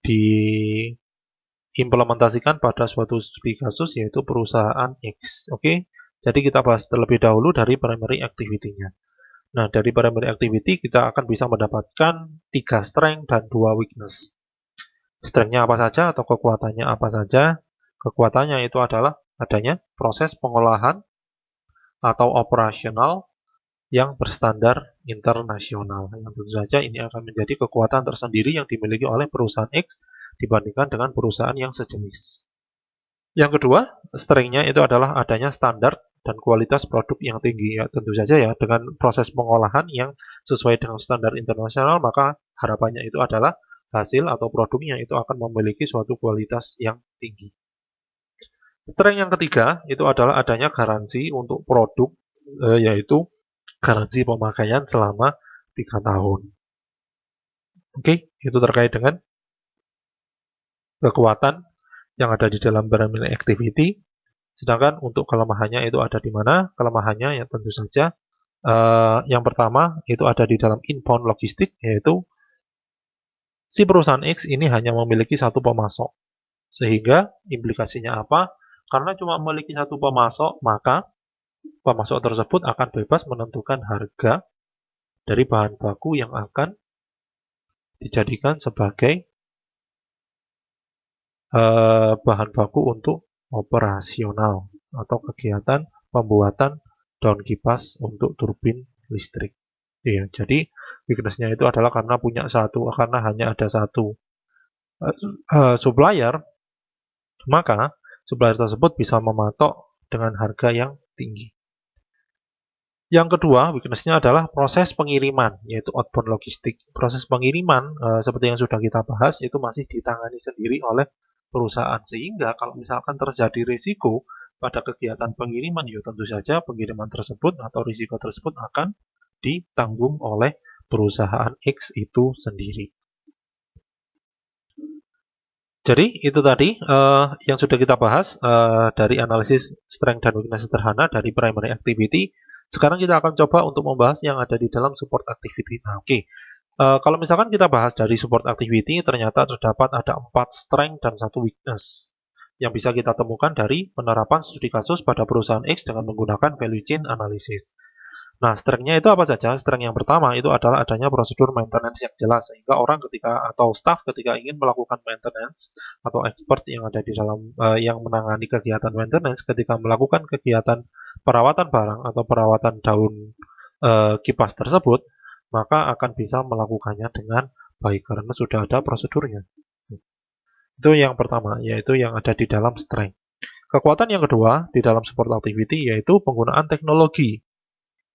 diimplementasikan pada suatu studi kasus yaitu perusahaan X. Oke, jadi kita bahas terlebih dahulu dari primary activity-nya. Nah, dari primary activity kita akan bisa mendapatkan 3 strength dan 2 weakness. Strength-nya apa saja atau kekuatannya apa saja? Kekuatannya itu adalah adanya proses pengolahan atau operasional yang berstandar internasional. Yang tentu saja ini akan menjadi kekuatan tersendiri yang dimiliki oleh perusahaan X dibandingkan dengan perusahaan yang sejenis. Yang kedua, strength-nya itu adalah adanya standar dan kualitas produk yang tinggi. Ya, tentu saja ya, dengan proses pengolahan yang sesuai dengan standar internasional, maka harapannya itu adalah hasil atau produknya itu akan memiliki suatu kualitas yang tinggi. Strength yang ketiga itu adalah adanya garansi untuk produk, yaitu garansi pemakaian selama 3 tahun. Oke, itu terkait dengan kekuatan yang ada di dalam primary activity. Sedangkan untuk kelemahannya itu ada di mana? Kelemahannya ya tentu saja yang pertama itu ada di dalam inbound logistik, yaitu si perusahaan X ini hanya memiliki satu pemasok. Sehingga implikasinya apa? Karena cuma memiliki satu pemasok, maka pemasok tersebut akan bebas menentukan harga dari bahan baku yang akan dijadikan sebagai bahan baku untuk operasional atau kegiatan pembuatan daun kipas untuk turbin listrik. Iya, jadi weakness-nya itu adalah karena hanya ada satu supplier, maka supplier tersebut bisa mematok dengan harga yang tinggi. Yang kedua, weakness-nya adalah proses pengiriman, yaitu outbound logistik. Proses pengiriman, seperti yang sudah kita bahas, itu masih ditangani sendiri oleh perusahaan. Sehingga kalau misalkan terjadi risiko pada kegiatan pengiriman, ya tentu saja pengiriman tersebut atau risiko tersebut akan ditanggung oleh perusahaan X itu sendiri. Jadi itu tadi yang sudah kita bahas dari analisis strength dan weakness sederhana dari primary activity. Sekarang kita akan coba untuk membahas yang ada di dalam support activity. Nah, oke. Kalau misalkan kita bahas dari support activity, ternyata terdapat ada 4 strength dan 1 weakness yang bisa kita temukan dari penerapan studi kasus pada perusahaan X dengan menggunakan value chain analysis. Nah, strength-nya itu apa saja? Strength yang pertama itu adalah adanya prosedur maintenance yang jelas, sehingga orang atau staff ketika ingin melakukan maintenance atau expert yang ada di dalam yang menangani kegiatan maintenance ketika melakukan kegiatan perawatan barang atau perawatan daun kipas tersebut, maka akan bisa melakukannya dengan baik karena sudah ada prosedurnya. Itu yang pertama, yaitu yang ada di dalam strength. Kekuatan yang kedua di dalam support activity yaitu penggunaan teknologi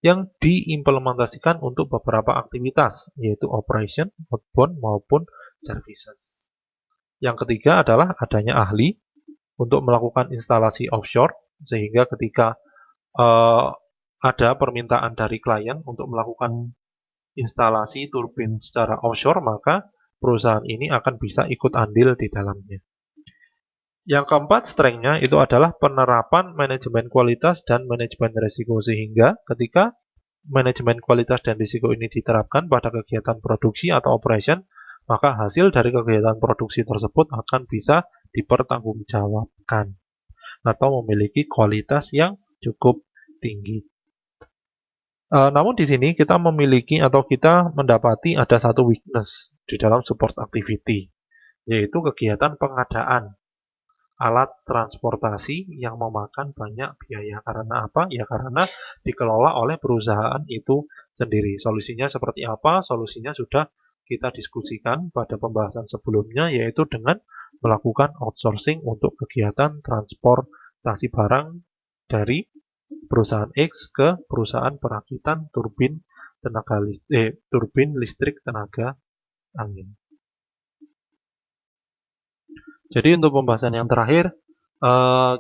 yang diimplementasikan untuk beberapa aktivitas, yaitu operation, outbound, maupun services. Yang ketiga adalah adanya ahli untuk melakukan instalasi offshore, sehingga ketika ada permintaan dari klien untuk melakukan instalasi turbin secara offshore, maka perusahaan ini akan bisa ikut andil di dalamnya. Yang keempat, strength-nya itu adalah penerapan manajemen kualitas dan manajemen risiko, sehingga ketika manajemen kualitas dan risiko ini diterapkan pada kegiatan produksi atau operation, maka hasil dari kegiatan produksi tersebut akan bisa dipertanggungjawabkan atau memiliki kualitas yang cukup tinggi. Namun di sini kita memiliki atau kita mendapati ada satu weakness di dalam support activity, yaitu kegiatan pengadaan alat transportasi yang memakan banyak biaya. Karena apa? Ya karena dikelola oleh perusahaan itu sendiri. Solusinya seperti apa? Solusinya sudah kita diskusikan pada pembahasan sebelumnya, yaitu dengan melakukan outsourcing untuk kegiatan transportasi barang dari perusahaan X ke perusahaan perakitan turbin listrik tenaga angin. Jadi untuk pembahasan yang terakhir,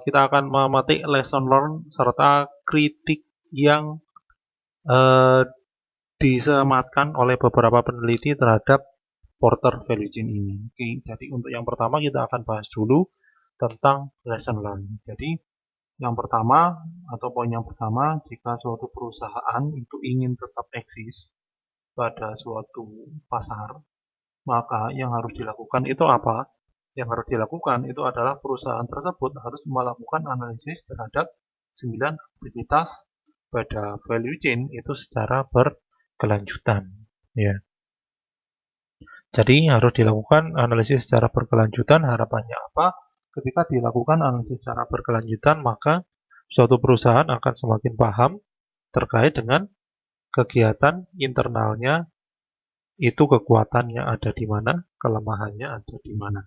kita akan memetik lesson learn serta kritik yang disematkan oleh beberapa peneliti terhadap Porter value chain ini. Oke, jadi untuk yang pertama kita akan bahas dulu tentang lesson learn. Jadi yang pertama atau poin yang pertama, jika suatu perusahaan itu ingin tetap eksis pada suatu pasar, maka yang harus dilakukan itu apa? Yang harus dilakukan itu adalah perusahaan tersebut harus melakukan analisis terhadap 9 aktivitas pada value chain itu secara berkelanjutan. Ya. Jadi harus dilakukan analisis secara berkelanjutan. Harapannya apa? Ketika dilakukan analisis secara berkelanjutan, maka suatu perusahaan akan semakin paham terkait dengan kegiatan internalnya, itu kekuatannya ada di mana, kelemahannya ada di mana.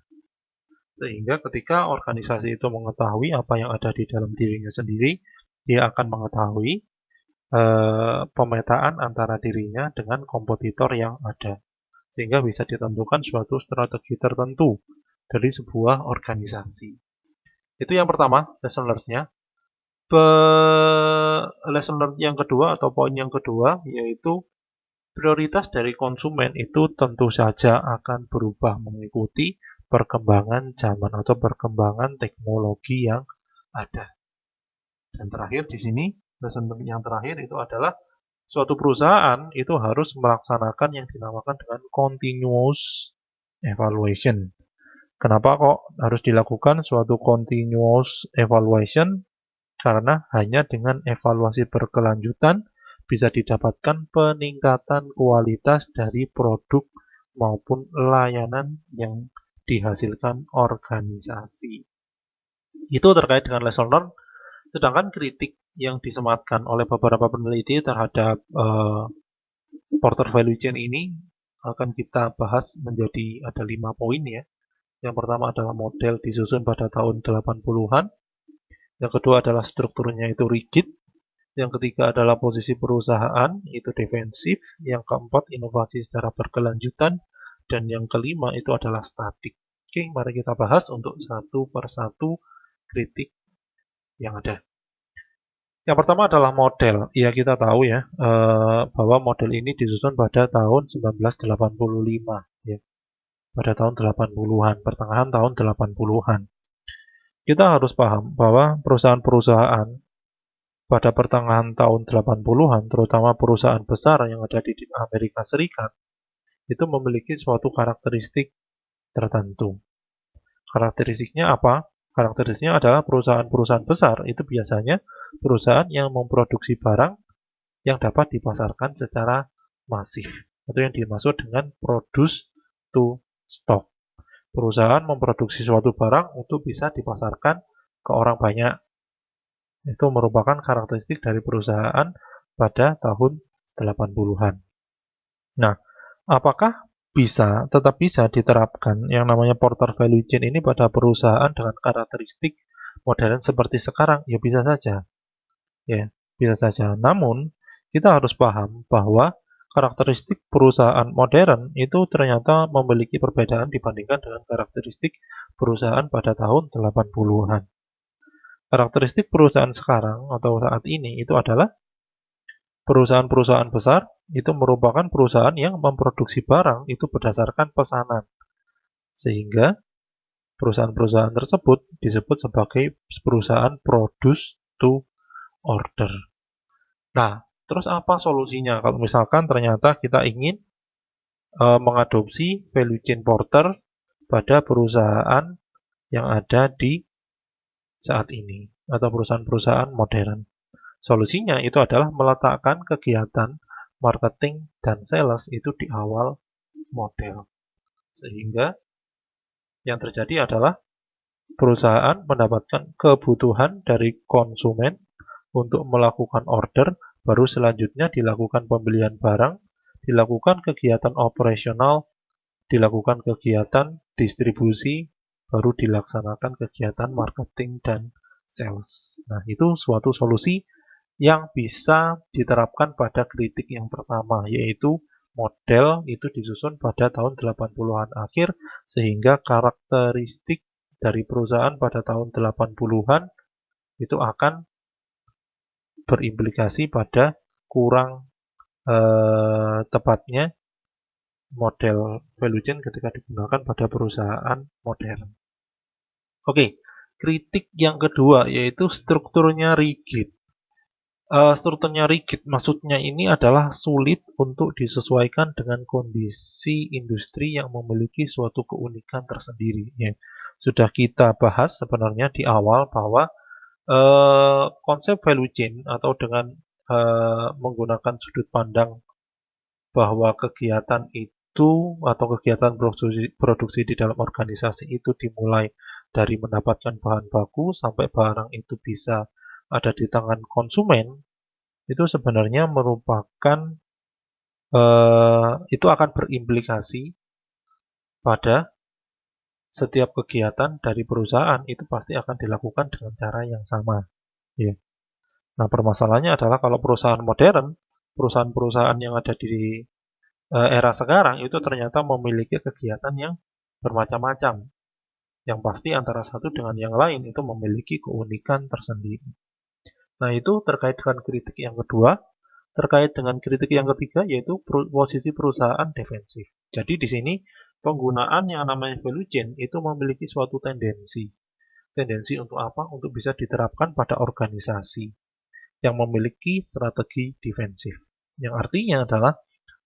Sehingga ketika organisasi itu mengetahui apa yang ada di dalam dirinya sendiri, dia akan mengetahui pemetaan antara dirinya dengan kompetitor yang ada. Sehingga bisa ditentukan suatu strategi tertentu dari sebuah organisasi. Itu yang pertama, lesson learn-nya. Lesson learn yang kedua atau poin yang kedua yaitu prioritas dari konsumen itu tentu saja akan berubah mengikuti perkembangan zaman atau perkembangan teknologi yang ada. Dan terakhir di sini, lesson yang terakhir itu adalah suatu perusahaan itu harus melaksanakan yang dinamakan dengan continuous evaluation. Kenapa kok harus dilakukan suatu continuous evaluation? Karena hanya dengan evaluasi berkelanjutan bisa didapatkan peningkatan kualitas dari produk maupun layanan yang dihasilkan organisasi. Itu terkait dengan lesson learned. Sedangkan kritik yang disematkan oleh beberapa peneliti terhadap Porter Value Chain ini akan kita bahas menjadi ada 5 poin ya. Yang pertama adalah model disusun pada tahun 80-an. Yang kedua adalah strukturnya itu rigid. Yang ketiga adalah posisi perusahaan, itu defensif. Yang keempat, inovasi secara berkelanjutan. Dan yang kelima itu adalah statik. Oke, mari kita bahas untuk satu persatu kritik yang ada. Yang pertama adalah model. Ya, kita tahu ya, bahwa model ini disusun pada tahun 1985. Ya, pada tahun 80-an, pertengahan tahun 80-an. Kita harus paham bahwa perusahaan-perusahaan pada pertengahan tahun 80-an, terutama perusahaan besar yang ada di Amerika Serikat, itu memiliki suatu karakteristik tertentu. Karakteristiknya apa? Karakteristiknya adalah perusahaan-perusahaan besar itu biasanya perusahaan yang memproduksi barang yang dapat dipasarkan secara masif, atau yang dimaksud dengan produce to stock. Perusahaan memproduksi suatu barang untuk bisa dipasarkan ke orang banyak. Itu merupakan karakteristik dari perusahaan pada tahun 80-an. Nah, apakah tetap bisa diterapkan yang namanya Porter Value Chain ini pada perusahaan dengan karakteristik modern seperti sekarang? Ya bisa saja. Ya, bisa saja. Namun, kita harus paham bahwa karakteristik perusahaan modern itu ternyata memiliki perbedaan dibandingkan dengan karakteristik perusahaan pada tahun 80-an. Karakteristik perusahaan sekarang atau saat ini itu adalah perusahaan-perusahaan besar itu merupakan perusahaan yang memproduksi barang itu berdasarkan pesanan. Sehingga perusahaan-perusahaan tersebut disebut sebagai perusahaan produce to order. Nah, terus apa solusinya kalau misalkan ternyata kita ingin mengadopsi value chain porter pada perusahaan yang ada di saat ini atau perusahaan-perusahaan modern? Solusinya itu adalah meletakkan kegiatan marketing dan sales itu di awal model. Sehingga yang terjadi adalah perusahaan mendapatkan kebutuhan dari konsumen untuk melakukan order, baru selanjutnya dilakukan pembelian barang, dilakukan kegiatan operasional, dilakukan kegiatan distribusi, baru dilaksanakan kegiatan marketing dan sales. Nah, itu suatu solusi yang bisa diterapkan pada kritik yang pertama, yaitu model itu disusun pada tahun 80-an akhir, sehingga karakteristik dari perusahaan pada tahun 80-an itu akan berimplikasi pada kurang tepatnya model value chain ketika digunakan pada perusahaan modern. Oke, kritik yang kedua yaitu strukturnya rigid. Strukturnya rigid maksudnya ini adalah sulit untuk disesuaikan dengan kondisi industri yang memiliki suatu keunikan tersendiri. Ya. Sudah kita bahas sebenarnya di awal bahwa konsep value chain atau dengan menggunakan sudut pandang bahwa kegiatan itu atau kegiatan produksi di dalam organisasi itu dimulai dari mendapatkan bahan baku sampai barang itu bisa ada di tangan konsumen, itu sebenarnya merupakan itu akan berimplikasi pada setiap kegiatan dari perusahaan itu pasti akan dilakukan dengan cara yang sama. Ya. Nah, permasalahannya adalah kalau perusahaan modern, perusahaan-perusahaan yang ada di era sekarang itu ternyata memiliki kegiatan yang bermacam-macam. Yang pasti antara satu dengan yang lain itu memiliki keunikan tersendiri. Nah, itu terkait dengan kritik yang kedua. Terkait dengan kritik yang ketiga yaitu posisi perusahaan defensif. Jadi di sini penggunaan yang namanya value chain itu memiliki suatu tendensi. Tendensi untuk apa? Untuk bisa diterapkan pada organisasi yang memiliki strategi defensif. Yang artinya adalah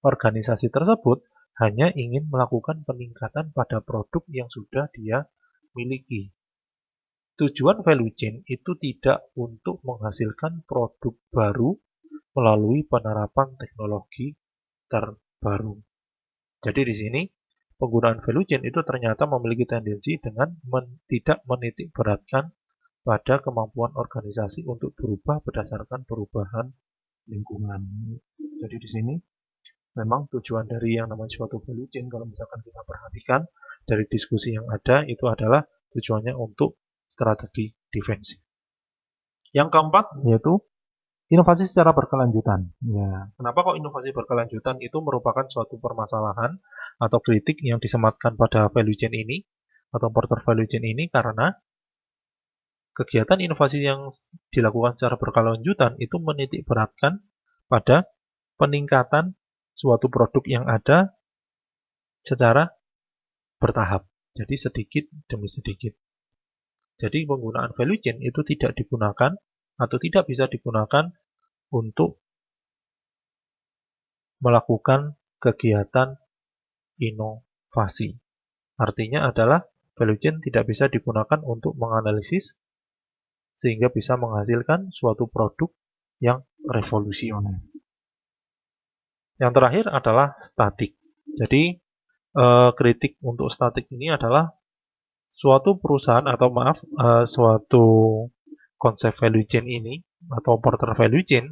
organisasi tersebut hanya ingin melakukan peningkatan pada produk yang sudah dia miliki. Tujuan value chain itu tidak untuk menghasilkan produk baru melalui penerapan teknologi terbaru. Jadi di sini penggunaan value chain itu ternyata memiliki tendensi dengan tidak menitik beratkan pada kemampuan organisasi untuk berubah berdasarkan perubahan lingkungan. Jadi di sini memang tujuan dari yang namanya suatu value chain, kalau misalkan kita perhatikan dari diskusi yang ada, itu adalah tujuannya untuk strategi defensif. Yang keempat yaitu inovasi secara berkelanjutan. Ya, kenapa kok inovasi berkelanjutan itu merupakan suatu permasalahan atau kritik yang disematkan pada value chain ini atau porter value chain ini? Karena kegiatan inovasi yang dilakukan secara berkelanjutan itu menitik beratkan pada peningkatan suatu produk yang ada secara bertahap. Jadi sedikit demi sedikit. Jadi penggunaan value chain itu tidak digunakan atau tidak bisa digunakan untuk melakukan kegiatan inovasi. Artinya adalah value chain tidak bisa digunakan untuk menganalisis sehingga bisa menghasilkan suatu produk yang revolusioner. Yang terakhir adalah statik. Jadi kritik untuk statik ini adalah suatu perusahaan atau suatu konsep value chain ini atau porter value chain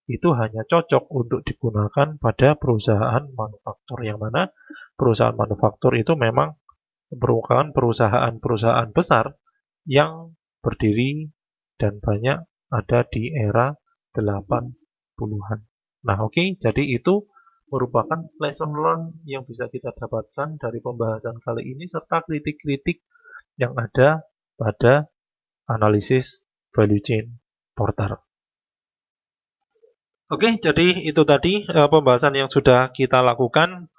itu hanya cocok untuk digunakan pada perusahaan manufaktur, yang mana perusahaan manufaktur itu memang merupakan perusahaan-perusahaan besar yang berdiri dan banyak ada di era 80-an. Nah, oke, jadi itu merupakan lesson learn yang bisa kita dapatkan dari pembahasan kali ini serta kritik-kritik yang ada pada analisis value chain porter. Oke, jadi itu tadi pembahasan yang sudah kita lakukan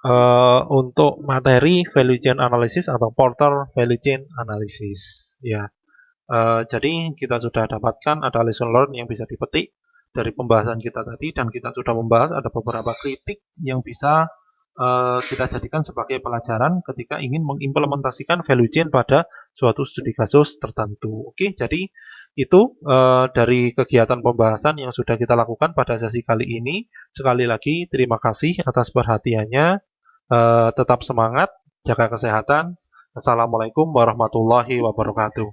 untuk materi value chain analysis atau porter value chain analysis. Ya, jadi kita sudah dapatkan ada lesson learn yang bisa dipetik dari pembahasan kita tadi, dan kita sudah membahas ada beberapa kritik yang bisa kita jadikan sebagai pelajaran ketika ingin mengimplementasikan value chain pada suatu studi kasus tertentu. Oke, jadi itu dari kegiatan pembahasan yang sudah kita lakukan pada sesi kali ini. Sekali lagi terima kasih atas perhatiannya. Tetap semangat, jaga kesehatan. Assalamualaikum warahmatullahi wabarakatuh.